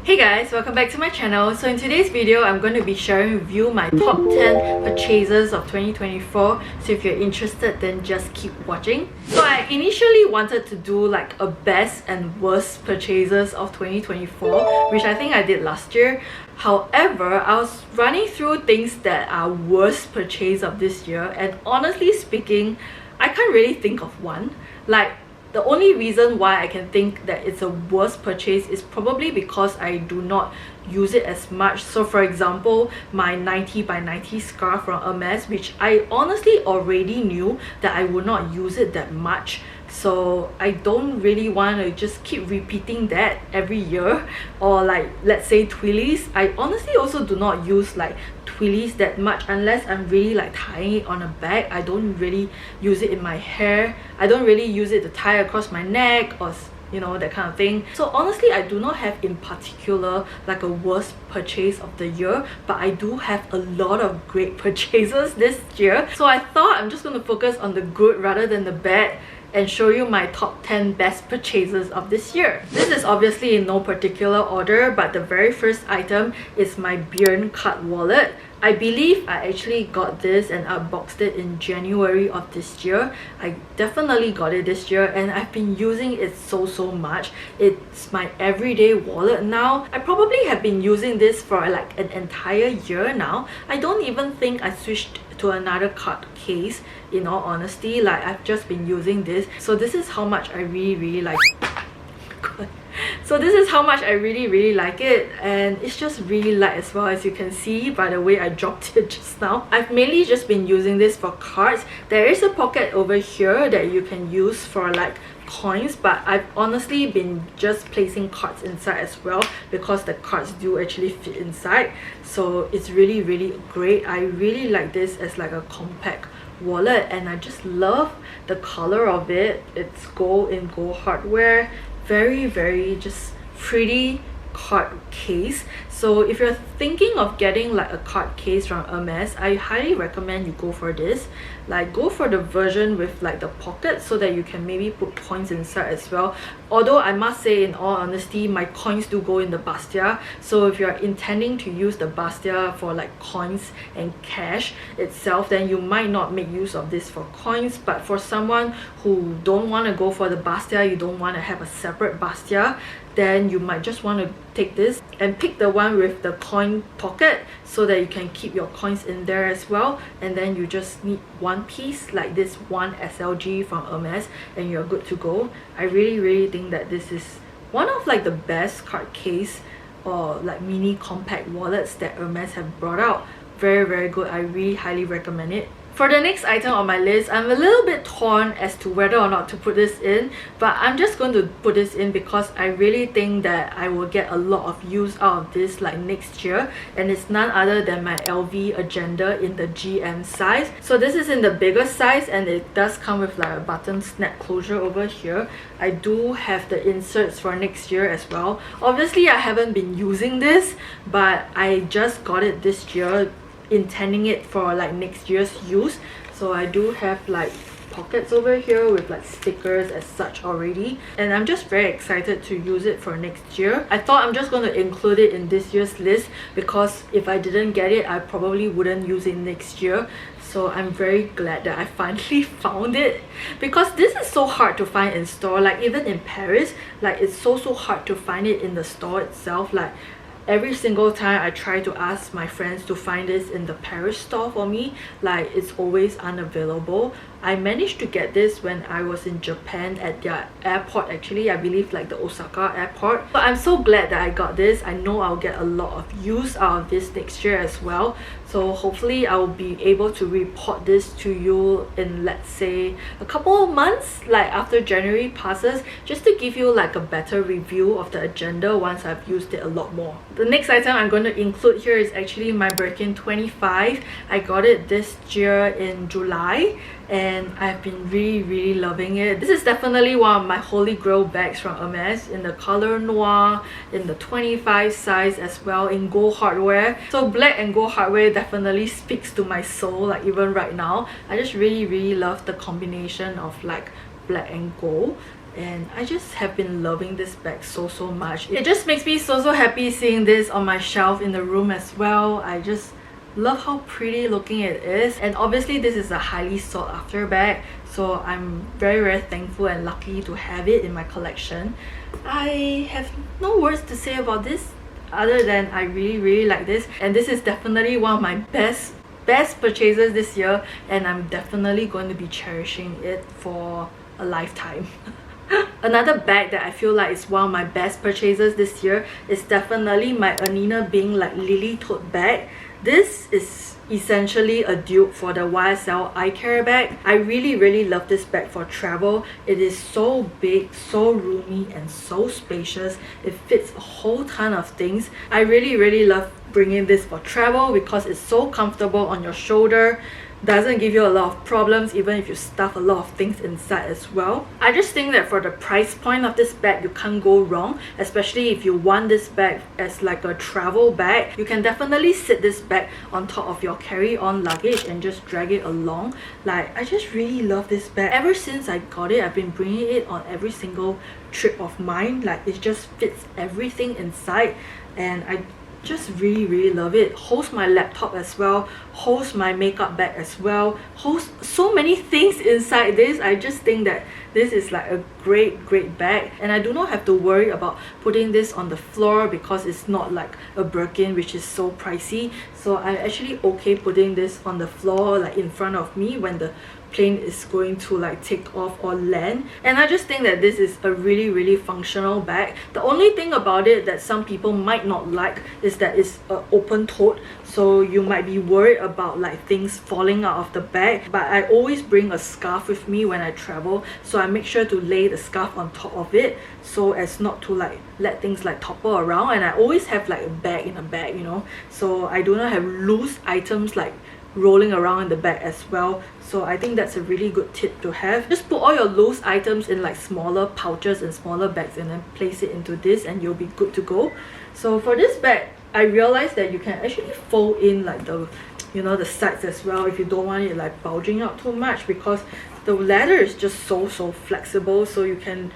Hey guys, welcome back to my channel. So in today's video, I'm going to be sharing with you my top 10 purchases of 2024. So if you're interested, then just keep watching. So I initially wanted to do like a best and worst purchases of 2024, which I think I did last year. However, I was running through things that are worst purchase of this year, and honestly speaking, I can't really think of one. Like, the only reason why I can think that it's a worst purchase is probably because I do not use it as much. So for example, my 90 by 90 scarf from Hermes, which I honestly already knew that I would not use it that much. So I don't really want to just keep repeating that every year. Or like, let's say twillies. I honestly also do not use like twillies that much unless I'm really like tying it on a bag. I don't really use it in my hair. I don't really use it to tie across my neck or you know, that kind of thing. So honestly, I do not have in particular like a worst purchase of the year, but I do have a lot of great purchases this year. So I thought I'm just going to focus on the good rather than the bad and show you my top 10 best purchases of this year. This is obviously in no particular order, but the very first item is my Birkin card wallet. I believe I actually got this and unboxed it in January of this year. I definitely got it this year and I've been using it so much. It's my everyday wallet now. I probably have been using this for like an entire year now. I don't even think I switched to another card case, in all honesty. Like, I've just been using this. So this is how much I really like. So this is how much I really like it, and it's just really light as well, as you can see by the way I dropped it just now. I've mainly just been using this for cards. There is a pocket over here that you can use for like coins, but I've honestly been just placing cards inside as well because the cards do actually fit inside. So it's really great. I really like this as like a compact wallet, and I just love the color of it. It's gold in gold hardware. Very just pretty card case. So if you're thinking of getting like a card case from Hermes, I highly recommend you go for this. Like, go for the version with like the pocket so that you can maybe put coins inside as well. Although I must say, in all honesty, my coins do go in the bastia. So if you're intending to use the bastia for like coins and cash itself, then you might not make use of this for coins. But for someone who don't want to go for the bastia, you don't want to have a separate bastia, then you might just want to take this and pick the one with the coin pocket so that you can keep your coins in there as well. And then you just need one piece like this one SLG from Hermes and you're good to go. I really think that this is one of like the best card case or like mini compact wallets that Hermes have brought out. Very good. I really highly recommend it. For the next item on my list, I'm a little bit torn as to whether or not to put this in, but I'm just going to put this in because I really think that I will get a lot of use out of this like next year, and it's none other than my LV Agenda in the GM size. So this is in the bigger size and it does come with like a button snap closure over here. I do have the inserts for next year as well. Obviously I haven't been using this, but I just got it this year, intending it for like next year's use. So I do have like pockets over here with like stickers as such already, and I'm just very excited to use it for next year. I thought I'm just going to include it in this year's list because if I didn't get it, I probably wouldn't use it next year. So I'm very glad that I finally found it, because this is so hard to find in store. Like, even in Paris, like, it's so hard to find it in the store itself. Like, every single time I try to ask my friends to find this in the Paris store for me, like, it's always unavailable. I managed to get this when I was in Japan at their airport, actually. I believe like the Osaka airport. But I'm so glad that I got this. I know I'll get a lot of use out of this next year as well. So hopefully I'll be able to report this to you in, let's say, a couple of months, like after January passes, just to give you like a better review of the Agenda once I've used it a lot more. The next item I'm going to include here is actually my Birkin 25. I got it this year in July and I've been really loving it. This is definitely one of my holy grail bags from Hermes, in the color Noir, in the 25 size as well, in gold hardware. So black and gold hardware definitely speaks to my soul. Like, even right now, I just really love the combination of like black and gold. and I just have been loving this bag so much. It just makes me so happy seeing this on my shelf in the room as well. I just love how pretty looking it is, and obviously this is a highly sought after bag, so I'm very thankful and lucky to have it in my collection. I have no words to say about this other than I really like this, and this is definitely one of my best purchases this year, and I'm definitely going to be cherishing it for a lifetime. Another bag that I feel like is one of my best purchases this year is definitely my Anine Bing Lili tote bag. This is essentially a dupe for the YSL eye care bag. I really love this bag for travel. It is so big, so roomy, and so spacious. It fits a whole ton of things. I really love bringing this for travel because it's so comfortable on your shoulder. Doesn't give you a lot of problems even if you stuff a lot of things inside as well. I just think that for the price point of this bag, you can't go wrong, especially if you want this bag as like a travel bag. You can definitely sit this bag on top of your carry-on luggage and just drag it along. Like, I just really love this bag. Ever since I got it, I've been bringing it on every single trip of mine. Like, it just fits everything inside, and I just really love it. Holds my laptop as well, holds my makeup bag as well, holds so many things inside this. I just think that this is like a great bag, and I do not have to worry about putting this on the floor because it's not like a Birkin, which is so pricey. So I'm actually okay putting this on the floor, like in front of me when the plane is going to like take off or land. And I just think that this is a really functional bag. The only thing about it that some people might not like is that it's an open tote, so you might be worried about like things falling out of the bag. But I always bring a scarf with me when I travel, so I make sure to lay the scarf on top of it so as not to like let things like topple around. And I always have like a bag in a bag, you know, so I do not have loose items like rolling around in the bag as well. So I think that's a really good tip to have. Just put all your loose items in like smaller pouches and smaller bags and then place it into this, and you'll be good to go. So for this bag, I realized that you can actually fold in like the, you know, the sides as well if you don't want it like bulging out too much, because the leather is just so flexible. So you can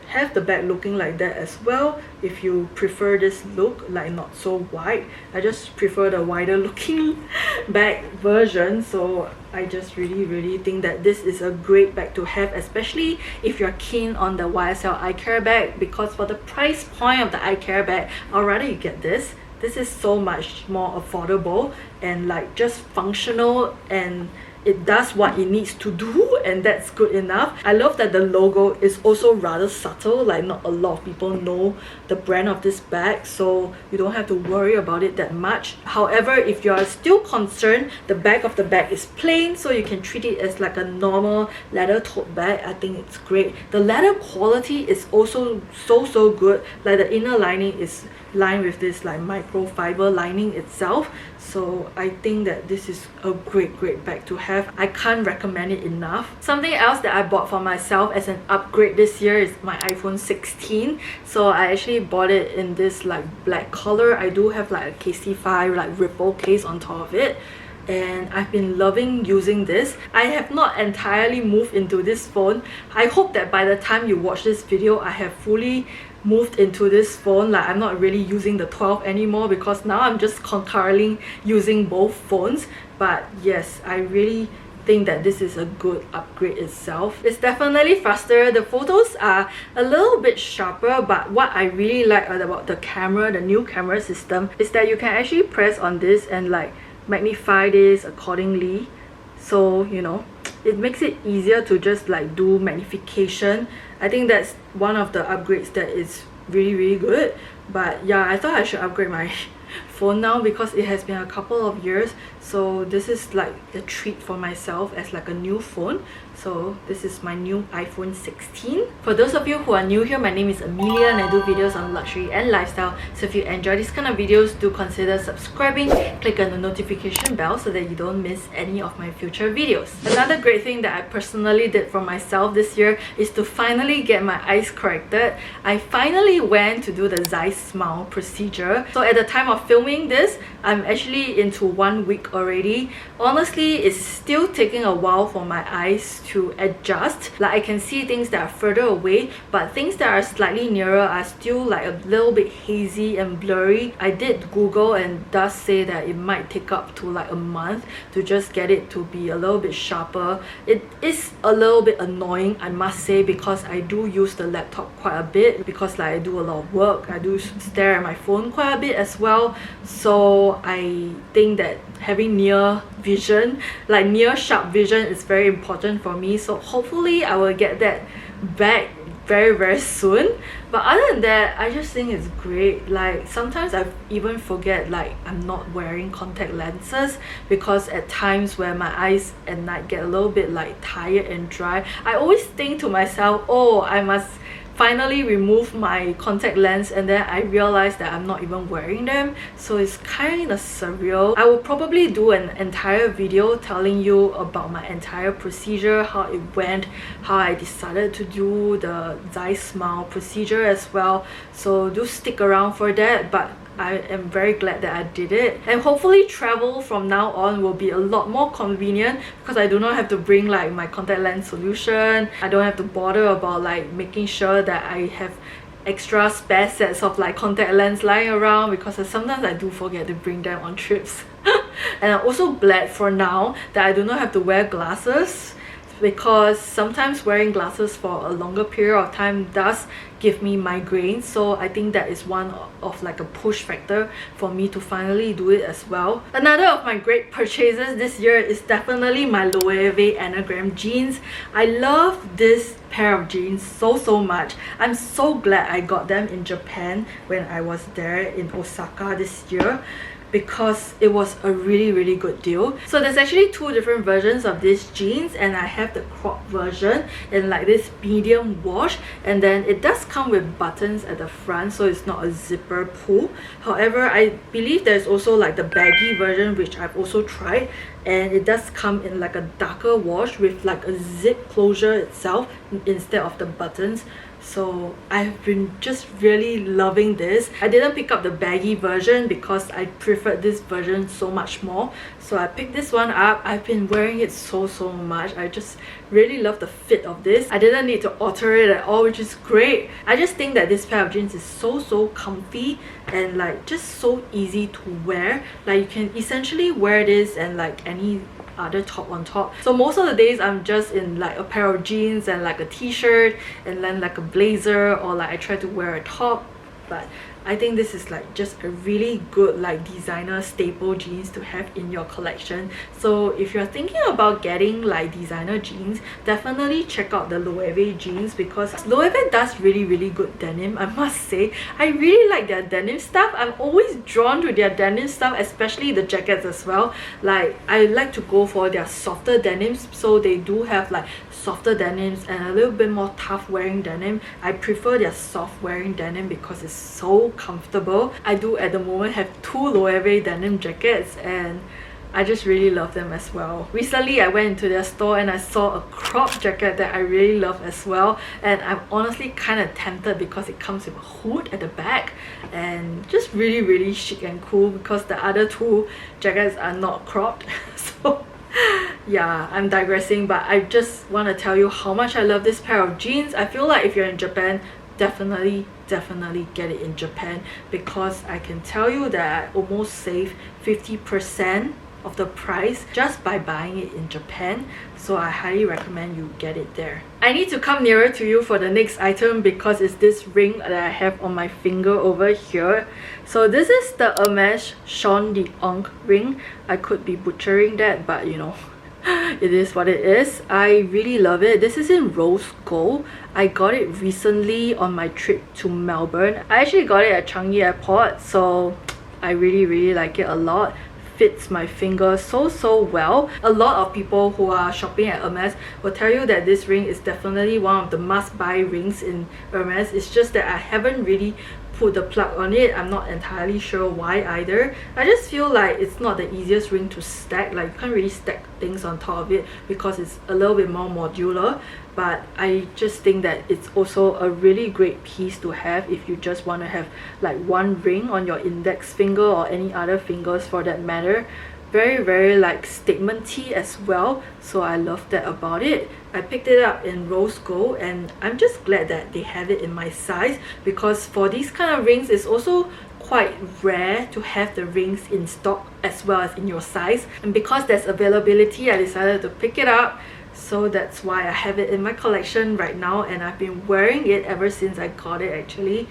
have the bag looking like that as well if you prefer this look, like not so wide. I just prefer the wider looking bag version. So I just really think that this is a great bag to have, especially if you're keen on the YSL eye care bag, because for the price point of the eye care bag, I'd rather you get this. This is so much more affordable and like just functional, and it does what it needs to do, and that's good enough. I love that the logo is also rather subtle, like not a lot of people know the brand of this bag, so you don't have to worry about it that much. However, if you are still concerned, the back of the bag is plain, so you can treat it as like a normal leather tote bag. I think it's great. The leather quality is also so good. Like the inner lining is lined with this like microfiber lining itself. So I think that this is a great bag to have. I can't recommend it enough. Something else that I bought for myself as an upgrade this year is my iPhone 16. So I actually bought it in this like black color. I do have like a KC5 like ripple case on top of it, and I've been loving using this. I have not entirely moved into this phone. I hope that by the time you watch this video, I have fully moved into this phone. Like, I'm not really using the 12 anymore because now I'm just concurrently using both phones. But yes, I really think that this is a good upgrade itself. It's definitely faster. The photos are a little bit sharper, but what I really like about the camera, the new camera system, is that you can actually press on this and like magnify this accordingly. So, you know, it makes it easier to just like do magnification. I think that's one of the upgrades that is really good. But yeah, I thought I should upgrade my phone now because it has been a couple of years. So this is like a treat for myself as like a new phone. So this is my new iPhone 16. For those of you who are new here, my name is Amelia and I do videos on luxury and lifestyle. So if you enjoy this kind of videos, do consider subscribing. Click on the notification bell so that you don't miss any of my future videos. Another great thing that I personally did for myself this year is to finally get my eyes corrected. I finally went to do the Zeiss smile procedure. So at the time of filming this, I'm actually into 1 week already. Honestly, it's still taking a while for my eyes to adjust. Like I can see things that are further away, but things that are slightly nearer are still like a little bit hazy and blurry. I did Google and it does say that it might take up to like a month to just get it to be a little bit sharper. It is a little bit annoying, I must say, because I do use the laptop quite a bit, because like I do a lot of work, I do stare at my phone quite a bit as well. So I think that having near vision, like near sharp vision, is very important for me. So hopefully I will get that back very soon. But other than that, I just think it's great. Like sometimes I even forget like I'm not wearing contact lenses, because at times where my eyes at night get a little bit like tired and dry, I always think to myself, oh, I must finally remove my contact lens, and then I realized that I'm not even wearing them. So it's kind of surreal. I will probably do an entire video telling you about my entire procedure, how it went, how I decided to do the Zeiss smile procedure as well. So do stick around for that. But I am very glad that I did it, and hopefully travel from now on will be a lot more convenient, because I do not have to bring like my contact lens solution. I don't have to bother about like making sure that I have extra spare sets of like contact lens lying around, because sometimes I do forget to bring them on trips. And I'm also glad for now that I do not have to wear glasses, because sometimes wearing glasses for a longer period of time does give me migraines. So I think that is one of like a push factor for me to finally do it as well. Another of my great purchases this year is definitely my Loewe anagram jeans. I love this pair of jeans so much. I'm so glad I got them in Japan when I was there in Osaka this year, because it was a really good deal. So there's actually two different versions of these jeans, and I have the crop version in like this medium wash, and then it does come with buttons at the front, so it's not a zipper pull. However, I believe there's also like the baggy version, which I've also tried, and it does come in like a darker wash with like a zip closure itself instead of the buttons. So I've been just really loving this. I didn't pick up the baggy version because I preferred this version so much more. So I picked this one up. I've been wearing it so much. I just really love the fit of this. I didn't need to alter it at all, which is great. I just think that this pair of jeans is so comfy and like just so easy to wear. Like you can essentially wear this and like any other top on top. So most of the days I'm just in like a pair of jeans and like a t-shirt and then like a blazer, or like I try to wear a top. But I think this is like just a really good like designer staple jeans to have in your collection. So if you're thinking about getting like designer jeans, definitely check out the Loewe jeans, because Loewe does really good denim, I must say. I really like their denim stuff. I'm always drawn to their denim stuff, especially the jackets as well. Like I like to go for their softer denims, so they do have like softer denims and a little bit more tough wearing denim. I prefer their soft wearing denim because it's so comfortable. I do at the moment have two Loewe denim jackets, and I just really love them as well. Recently I went into their store and I saw a crop jacket that I really love as well, and I'm honestly kind of tempted because it comes with a hood at the back and just really chic and cool, because the other two jackets are not cropped. So yeah, I'm digressing, but I just want to tell you how much I love this pair of jeans. I feel like if you're in Japan, definitely get it in Japan, because I can tell you that I almost saved 50% of the price just by buying it in Japan. So I highly recommend you get it there. I need to come nearer to you for the next item, because it's this ring that I have on my finger over here. So this is the Hermes Chaine ring. I could be butchering that, but you know, it is what it is. I really love it. This is in rose gold. I got it recently on my trip to Melbourne. I actually got it at Changi Airport, so I really like it a lot. Fits my finger so well. A lot of people who are shopping at Hermes will tell you that this ring is definitely one of the must-buy rings in Hermes. It's just that I haven't really put the plug on it. I'm not entirely sure why either. I just feel like it's not the easiest ring to stack. Like you can't really stack things on top of it because it's a little bit more modular. But I just think that it's also a really great piece to have if you just want to have like one ring on your index finger or any other fingers for that matter. very like statement-y as well, so I love that about it. I picked it up in rose gold, and I'm just glad that they have it in my size, because for these kind of rings it's also quite rare to have the rings in stock as well as in your size, and because there's availability I decided to pick it up. So that's why I have it in my collection right now, and I've been wearing it ever since I got it actually.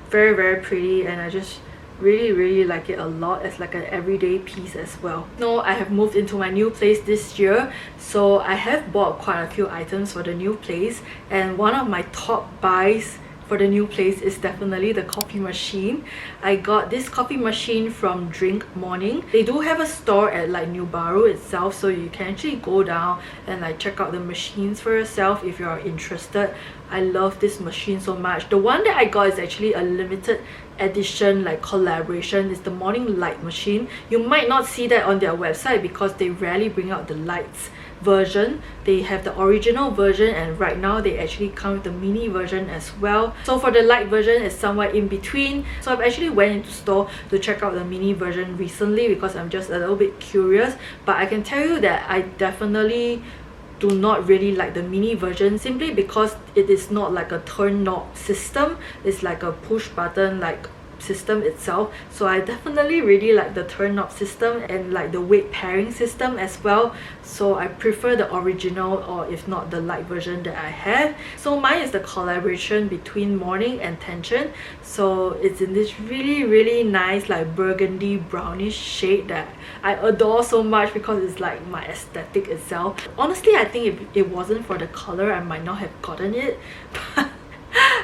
Very pretty, and I just really like it a lot as like an everyday piece as well. No, I have moved into my new place this year, so I have bought quite a few items for the new place, and one of my top buys for the new place is definitely the coffee machine. I got this coffee machine from Drink Morning. They do have a store at like New Baru itself, so you can actually go down and like check out the machines for yourself if you're interested. I love this machine so much. The one that I got is actually a limited edition like collaboration. It's the Morning Light machine. You might not see that on their website because they rarely bring out the lights version. They have the original version, and right now they actually come with the mini version as well. So for the light version it's somewhere in between, so I've actually went into store to check out the mini version recently because I'm just a little bit curious. But I can tell you that I definitely do not really like the mini version, simply because it is not like a turn knob system. It's like a push button like system itself. So I definitely really like the turn knob system and like the weight pairing system as well. So I prefer the original, or if not the light version that I have. So mine is the collaboration between Morning and Tension. So it's in this really nice like burgundy brownish shade that I adore so much because it's like my aesthetic itself. Honestly, I think if it wasn't for the color I might not have gotten it.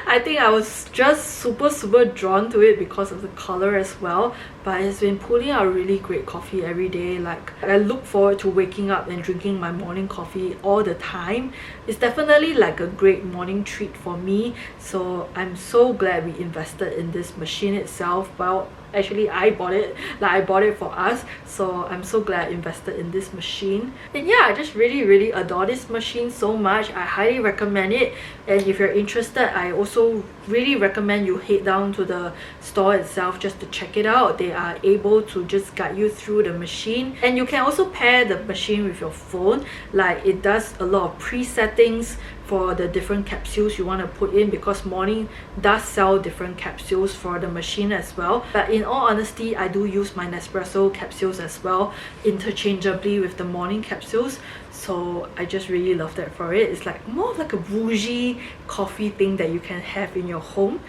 I think I was just super drawn to it because of the color as well. But it's been pulling out really great coffee every day. Like, I look forward to waking up and drinking my morning coffee all the time. It's definitely like a great morning treat for me. So I'm so glad we invested in this machine itself. Well, actually I bought it, like I bought it for us, so I'm so glad I invested in this machine. And yeah, I just really adore this machine so much. I highly recommend it, and if you're interested I also really recommend you head down to the store itself just to check it out. They are able to just guide you through the machine, and you can also pair the machine with your phone. Like, it does a lot of pre-settings for the different capsules you want to put in, because Morning does sell different capsules for the machine as well. But in all honesty, I do use my Nespresso capsules as well interchangeably with the Morning capsules, so I just really love that for it. It's like more of like a bougie coffee thing that you can have in your home,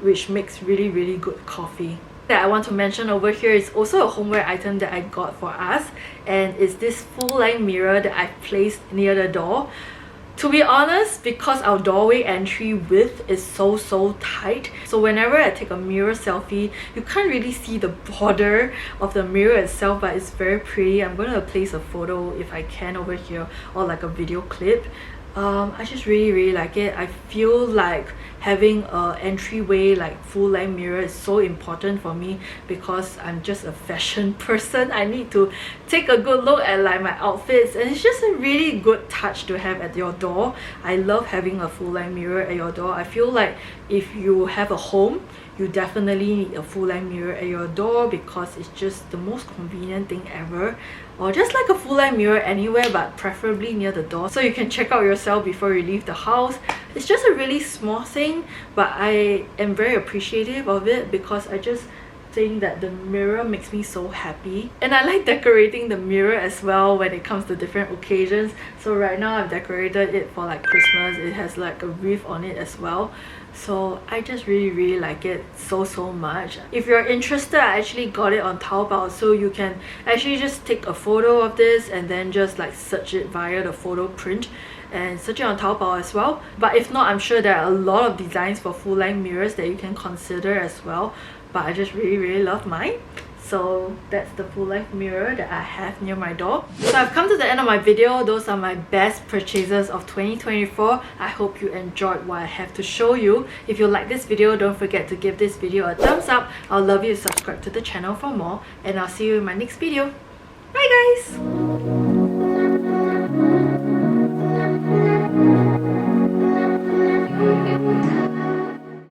which makes really good coffee. That I want to mention over here is also a homeware item that I got for us, and it's this full-length mirror that I placed near the door. To be honest, because our doorway entry width is so tight, so whenever I take a mirror selfie, you can't really see the border of the mirror itself, but it's very pretty. I'm going to place a photo if I can over here, or like a video clip. I just really like it. I feel like having a entryway like full-length mirror is so important for me because I'm just a fashion person. I need to take a good look at like my outfits, and it's just a really good touch to have at your door. I love having a full-length mirror at your door. I feel like if you have a home, you definitely need a full-length mirror at your door because it's just the most convenient thing ever. Or just like a full-length mirror anywhere, but preferably near the door, so you can check out yourself before you leave the house. It's just a really small thing, but I am very appreciative of it because I just think that the mirror makes me so happy. And I like decorating the mirror as well when it comes to different occasions. So right now I've decorated it for like Christmas. It has like a wreath on it as well. So I just really like it so much. If you're interested, I actually got it on Taobao, so you can actually just take a photo of this and then just like search it via the photo print and search it on Taobao as well. But if not, I'm sure there are a lot of designs for full-length mirrors that you can consider as well. But I just really love mine. So that's the full-length mirror that I have near my door. So I've come to the end of my video. Those are my best purchases of 2024. I hope you enjoyed what I have to show you. If you like this video, don't forget to give this video a thumbs up. I'll love you to subscribe to the channel for more, and I'll see you in my next video. Bye guys!